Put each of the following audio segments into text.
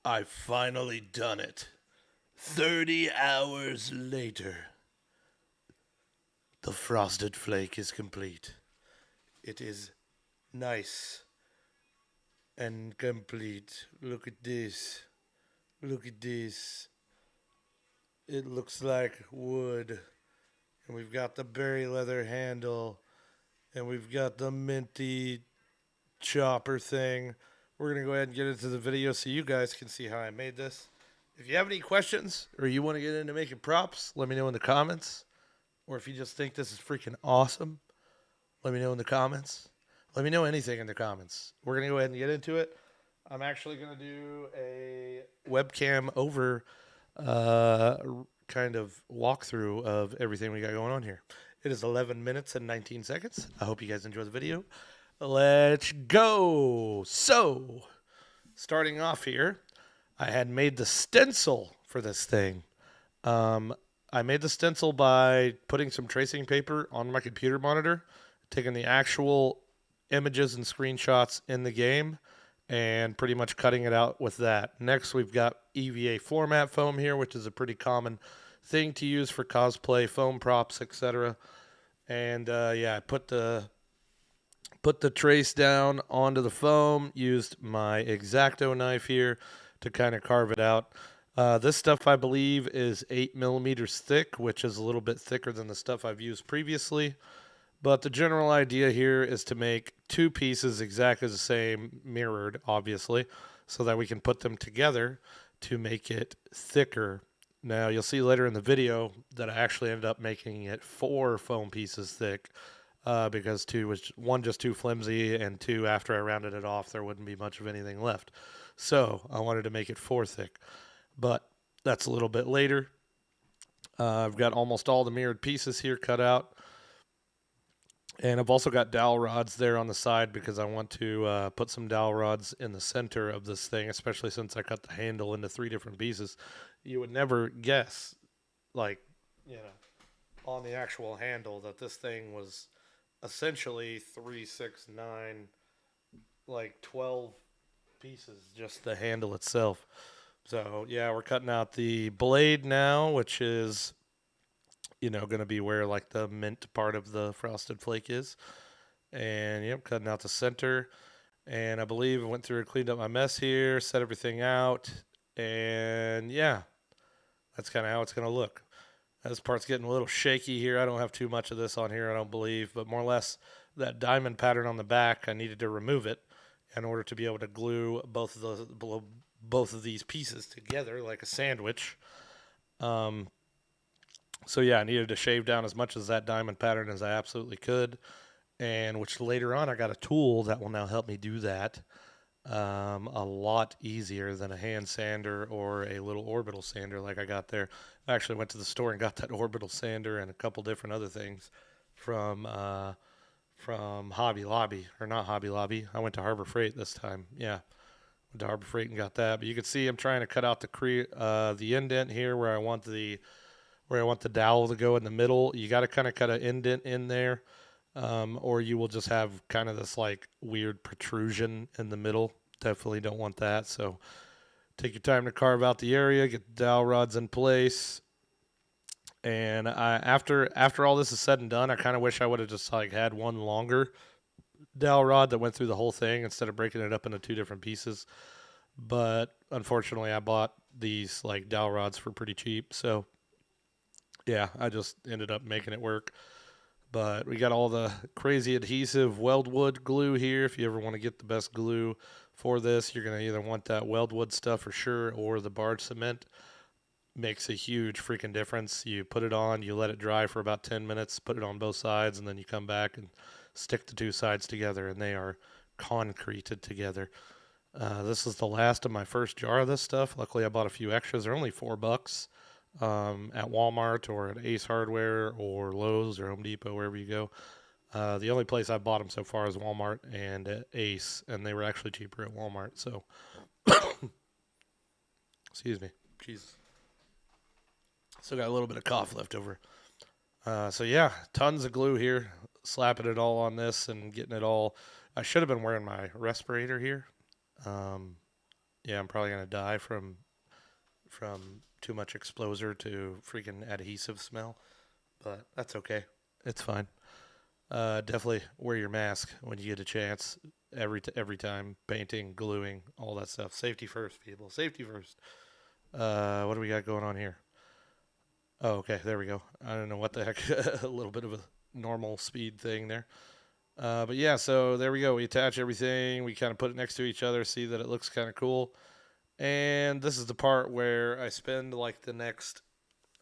I've finally done it. 30 hours later, the frosted flake is complete. It is nice and complete. Look at this. Look at this. It looks like wood. And we've got the berry leather handle. And we've got the minty chopper thing. We're going to go ahead and get into the video so you guys can see how I made this. If you have any questions or you want to get into making props, let me know in the comments. Or if you just think this is freaking awesome, let me know in the comments. Let me know anything in the comments. We're going to go ahead and get into it. I'm actually going to do a webcam over uh, kind of walkthrough of everything we got going on here. It is 11 minutes and 19 seconds. I hope you guys enjoy the video. Let's go. So, starting off here, I had made the stencil for this thing. I made the stencil by putting some tracing paper on my computer monitor, taking the actual images and screenshots in the game, and pretty much cutting it out with that. Next, we've got EVA format foam here, which is a pretty common thing to use for cosplay, foam props, etc. And yeah, I put the trace down onto the foam, used my X-Acto knife here to kind of carve it out. This stuff, I believe, is 8 millimeters thick, which is a little bit thicker than the stuff I've used previously. But the general idea here is to make two pieces exactly the same, mirrored, obviously, so that we can put them together to make it thicker. Now, you'll see later in the video that I actually ended up making it 4 foam pieces thick because one just too flimsy, and 2, after I rounded it off, there wouldn't be much of anything left. So I wanted to make it 4 thick, but that's a little bit later. I've got almost all the mirrored pieces here cut out. And I've also got dowel rods there on the side because I want to put some dowel rods in the center of this thing, especially since I cut the handle into 3 different pieces. You would never guess, like, you know, on the actual handle that this thing was essentially 3, 6, 9, like 12 pieces, just the handle itself. So, yeah, we're cutting out the blade now, which is, going to be where like the mint part of the frosted flake is. And yep, cutting out the center. And I believe I went through and cleaned up my mess here, set everything out, and yeah, that's kind of how it's going to look. This part's getting a little shaky here. I don't have too much of this on here, I don't believe, but more or less that diamond pattern on the back, I needed to remove it in order to be able to glue both of these pieces together like a sandwich. Um, so yeah, I needed to shave down as much of that diamond pattern as I absolutely could, and which later on I got a tool that will now help me do that a lot easier than a hand sander or a little orbital sander like I got there. I actually went to the store and got that orbital sander and a couple different other things from Hobby Lobby, or not Hobby Lobby. I went to Harbor Freight this time. Yeah, went to Harbor Freight and got that. But you can see I'm trying to cut out the indent here where I want the dowel to go in the middle. You got to kind of cut an indent in there, or you will just have kind of this like weird protrusion in the middle. Definitely don't want that. So take your time to carve out the area, get the dowel rods in place. And after all this is said and done, I kind of wish I would have just like had one longer dowel rod that went through the whole thing instead of breaking it up into 2 different pieces. But unfortunately, I bought these like dowel rods for pretty cheap, so yeah, I just ended up making it work. But we got all the crazy adhesive weldwood glue here. If you ever want to get the best glue for this, you're going to either want that weldwood stuff for sure, or the barge cement. Makes a huge freaking difference. You put it on, you let it dry for about 10 minutes, put it on both sides, and then you come back and stick the 2 sides together, and they are concreted together. This is the last of my first jar of this stuff. Luckily, I bought a few extras. They're only $4 at Walmart or at Ace Hardware or Lowe's or Home Depot, wherever you go. The only place I've bought them so far is Walmart and at Ace, and they were actually cheaper at Walmart. So, excuse me. Jesus. Still got a little bit of cough left over. So yeah, tons of glue here. Slapping it all on this and getting it all. I should have been wearing my respirator here. Um, Yeah, I'm probably gonna die from too much exposure to freaking adhesive smell, but that's okay. It's fine. Definitely wear your mask when you get a chance. Every time painting, gluing, all that stuff. Safety first, people. Safety first. What do we got going on here? Oh, okay. There we go. I don't know what the heck. A little bit of a normal speed thing there. But yeah, so there we go. We attach everything. We kind of put it next to each other, see that it looks kind of cool. And this is the part where I spend like the next,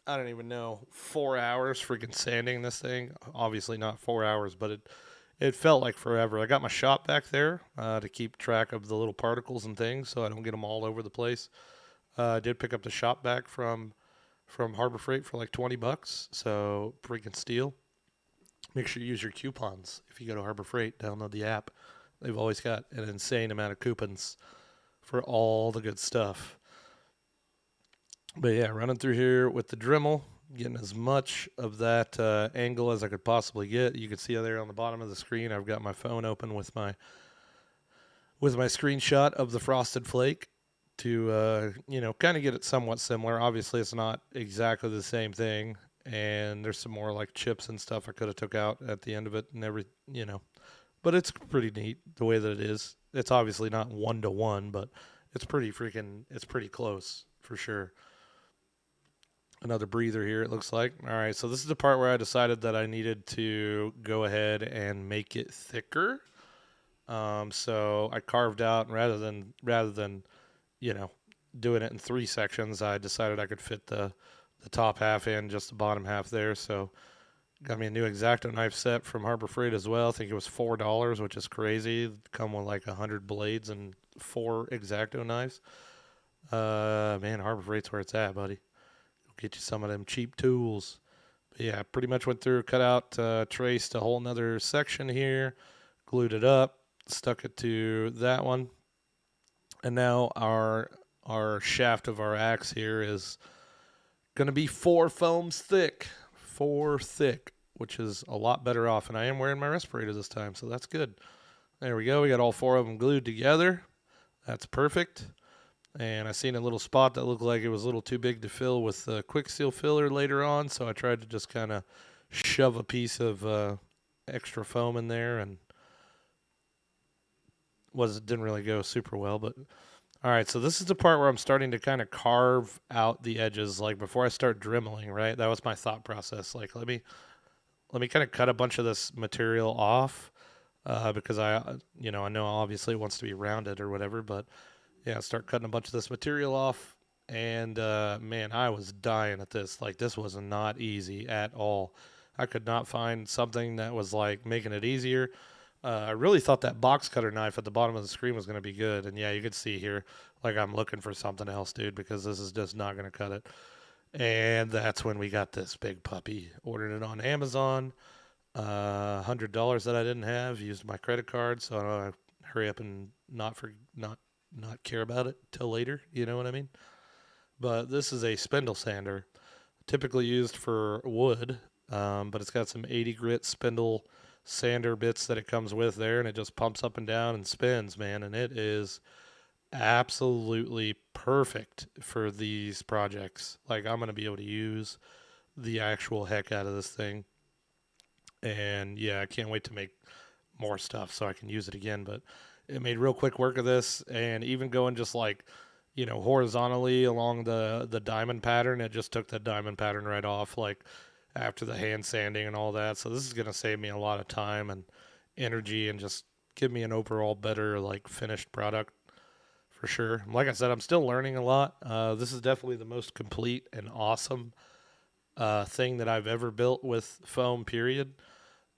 I don't even know, 4 hours freaking sanding this thing. Obviously not 4 hours, but it felt like forever. I got my shop back there to keep track of the little particles and things, so I don't get them all over the place. I did pick up the shop back from Harbor Freight for like $20, so freaking steal. Make sure you use your coupons if you go to Harbor Freight. Download the app. They've always got an insane amount of coupons for all the good stuff. But yeah, running through here with the Dremel, getting as much of that angle as I could possibly get. You can see there on the bottom of the screen, I've got my phone open with my screenshot of the frosted flake to kind of get it somewhat similar. Obviously, it's not exactly the same thing, and there's some more like chips and stuff I could have took out at the end of it and but it's pretty neat the way that it is. It's obviously not 1-to-1, but it's pretty close for sure. Another breather here, it looks like. All right, so this is the part where I decided that I needed to go ahead and make it thicker. So I carved out rather than you know doing it in three sections, I decided I could fit the top half in, just the bottom half there. So got me a new X-Acto knife set from Harbor Freight as well. I think it was $4, which is crazy. Come with like 100 blades and 4 X-Acto knives. Man, Harbor Freight's where it's at, buddy. Get you some of them cheap tools. But yeah, pretty much went through, cut out, traced a whole nother section here, glued it up, stuck it to that one, and now our shaft of our axe here is going to be 4 foams thick, 4 thick, which is a lot better off. And I am wearing my respirator this time, so that's good. There we go. We got all 4 of them glued together. That's perfect. And I seen a little spot that looked like it was a little too big to fill with quick seal filler later on, so I tried to just kind of shove a piece of extra foam in there, and didn't really go super well. But all right, so this is the part where I'm starting to kind of carve out the edges, like before I start dremeling. Right, that was my thought process. Like let me kind of cut a bunch of this material off because I know obviously it wants to be rounded or whatever, but yeah, start cutting a bunch of this material off. And man, I was dying at this. Like, this was not easy at all. I could not find something that was like making it easier. I really thought that box cutter knife at the bottom of the screen was going to be good. And yeah, you could see here, like, I'm looking for something else, dude, because this is just not going to cut it. And that's when we got this big puppy. Ordered it on Amazon. $100 that I didn't have. Used my credit card, so I hurry up and not care about it till later. You know what I mean? But this is a spindle sander, typically used for wood, but it's got some 80 grit spindle sander bits that it comes with there, and it just pumps up and down and spins, man, and it is absolutely perfect for these projects. Like, I'm going to be able to use the actual heck out of this thing. And yeah, I can't wait to make more stuff so I can use it again. But it made real quick work of this, and even going just like horizontally along the diamond pattern, it just took the diamond pattern right off, like after the hand sanding and all that. So this is gonna save me a lot of time and energy, and just give me an overall better like finished product for sure. Like I said, I'm still learning a lot. This is definitely the most complete and awesome thing that I've ever built with foam. Period.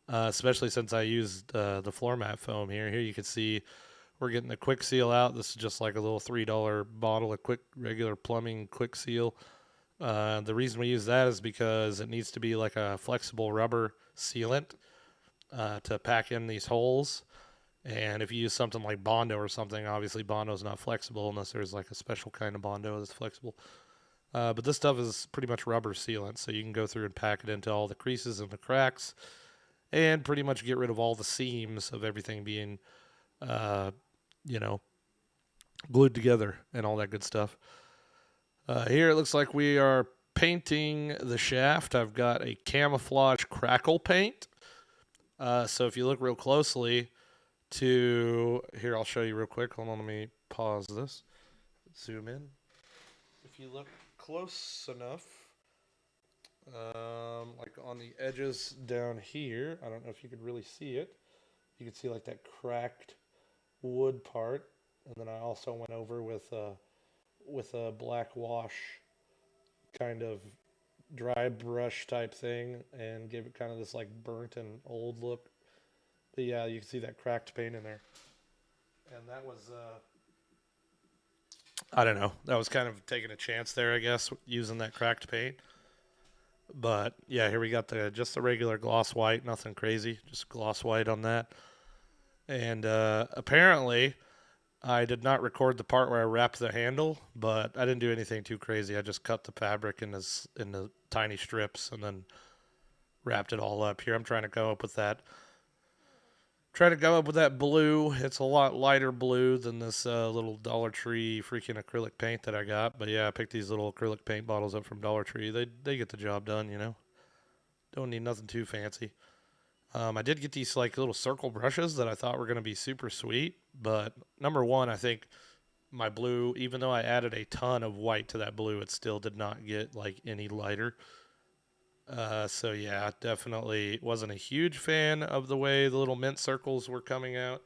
Especially since I used the floor mat foam here. Here you can see we're getting the quick seal out. This is just like a little $3 bottle of quick regular plumbing quick seal. The reason we use that is because it needs to be like a flexible rubber sealant to pack in these holes. And if you use something like Bondo or something, obviously Bondo's not flexible unless there's like a special kind of Bondo that's flexible. But this stuff is pretty much rubber sealant, so you can go through and pack it into all the creases and the cracks, and pretty much get rid of all the seams of everything being, uh, you know, glued together and all that good stuff. Here it looks like we are painting the shaft. I've got a camouflage crackle paint. So if you look real closely here, I'll show you real quick. Hold on, let me pause this. Zoom in. If you look close enough, like on the edges down here, I don't know if you could really see it. You can see like that cracked wood part, and then I also went over with a black wash kind of dry brush type thing and gave it kind of this like burnt and old look. But yeah, you can see that cracked paint in there. And that was I don't know. That was kind of taking a chance there, I guess, using that cracked paint. But yeah, here we got just the regular gloss white, nothing crazy, just gloss white on that. And apparently I did not record the part where I wrapped the handle, but I didn't do anything too crazy. I just cut the fabric in the tiny strips and then wrapped it all up. Here I'm trying to come up with that. Blue. It's a lot lighter blue than this little Dollar Tree freaking acrylic paint that I got. But yeah, I picked these little acrylic paint bottles up from Dollar Tree. They get the job done, you know. Don't need nothing too fancy. I did get these like little circle brushes that I thought were going to be super sweet. But number one, I think my blue, even though I added a ton of white to that blue, it still did not get like any lighter. So yeah, definitely wasn't a huge fan of the way the little mint circles were coming out.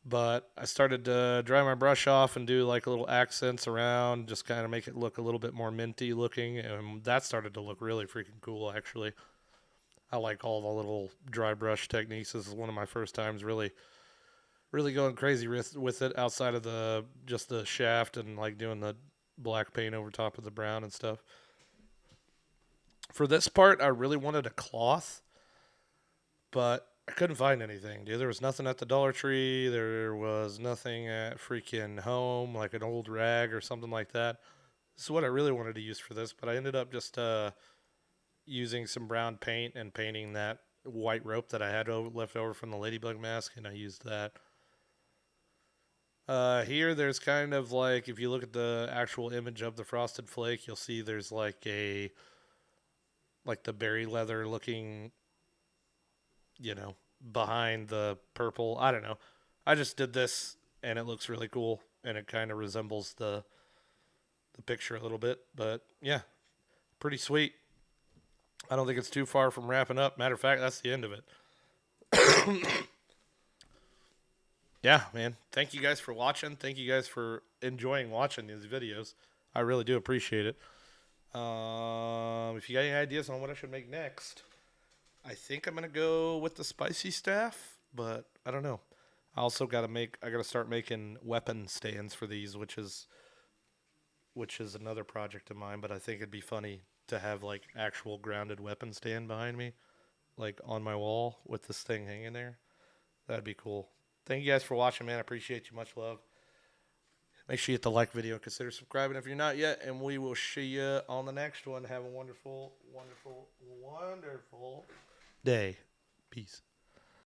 But I started to dry my brush off and do like little accents around, just kind of make it look a little bit more minty looking. And that started to look really freaking cool, actually. I like all the little dry brush techniques. This is one of my first times really, really going crazy with it outside of just the shaft and like doing the black paint over top of the brown and stuff. For this part, I really wanted a cloth, but I couldn't find anything, dude. There was nothing at the Dollar Tree. There was nothing at freaking home, like an old rag or something like that. This is what I really wanted to use for this, but I ended up just using some brown paint and painting that white rope that I had left over from the ladybug mask, and I used that. Here, there's kind of like, if you look at the actual image of the frosted flake, you'll see there's like the berry leather looking, behind the purple. I don't know. I just did this and it looks really cool and it kind of resembles the picture a little bit. But yeah, pretty sweet. I don't think it's too far from wrapping up. Matter of fact, that's the end of it. Yeah, man. Thank you guys for watching. Thank you guys for enjoying watching these videos. I really do appreciate it. If you got any ideas on what I should make next, I think I'm gonna go with the spicy staff, but I don't know. I gotta start making weapon stands for these, which is another project of mine. But I think it'd be funny to have like actual grounded weapon stand behind me, like on my wall with this thing hanging there. That'd be cool. Thank you guys for watching, man. I appreciate you. Much love. Make sure you hit the like video. Consider subscribing if you're not yet. And we will see you on the next one. Have a wonderful, wonderful, wonderful day. Peace.